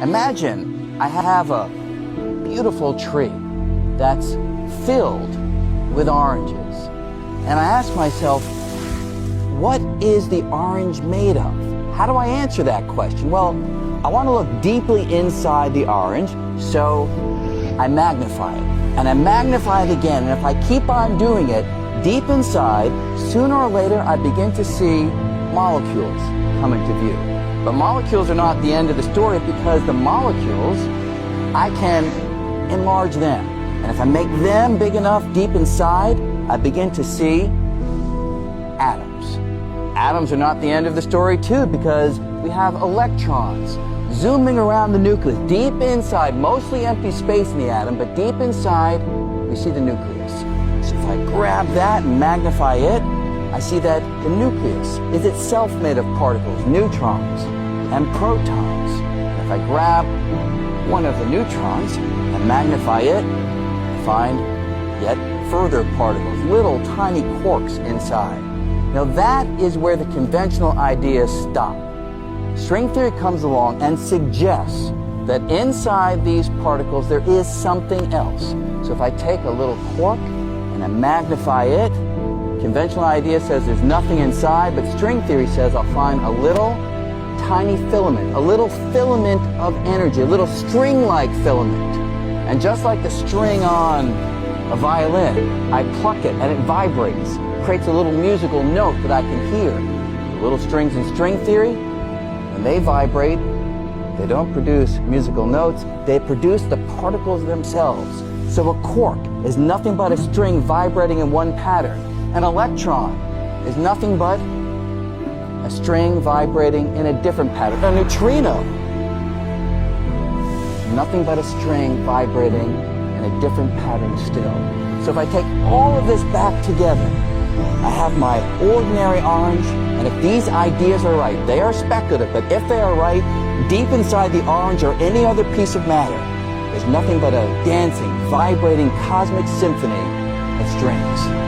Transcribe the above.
Imagine I have a beautiful tree that's filled with oranges. And I ask myself, what is the orange made of? How do I answer that question? Well, I want to look deeply inside the orange, so I magnify it. And I magnify it again, and if I keep on doing it, deep inside, sooner or later, I begin to see molecules come into view. But molecules are not the end of the story, because the molecules, I can enlarge them. And if I make them big enough deep inside, I begin to see atoms. Atoms are not the end of the story too, because we have electrons zooming around the nucleus. Deep inside, mostly empty space in the atom, but deep inside, we see the nucleus. So if I grab that and magnify it, I see that the nucleus is itself made of particles, neutrons and protons. And if I grab one of the neutrons and magnify it, I find yet further particles, little tiny quarks inside. Now that is where the conventional ideas stop. String theory comes along and suggests that inside these particles there is something else. So if I take a little quark and I magnify it, conventional idea says there's nothing inside, but string theory says I'll find a little tiny filament, a little filament of energy, a little string-like filament. And just like the string on a violin, I pluck it and it vibrates, creates a little musical note that I can hear. The little strings in string theory, when they vibrate, they don't produce musical notes, they produce the particles themselves. So a quark is nothing but a string vibrating in one pattern. An electron is nothing but a string vibrating in a different pattern. A neutrino, nothing but a string vibrating in a different pattern still. So if I take all of this back together, I have my ordinary orange, and if these ideas are right, they are speculative, but if they are right, deep inside the orange or any other piece of matter, there's nothing but a dancing, vibrating cosmic symphony of strings.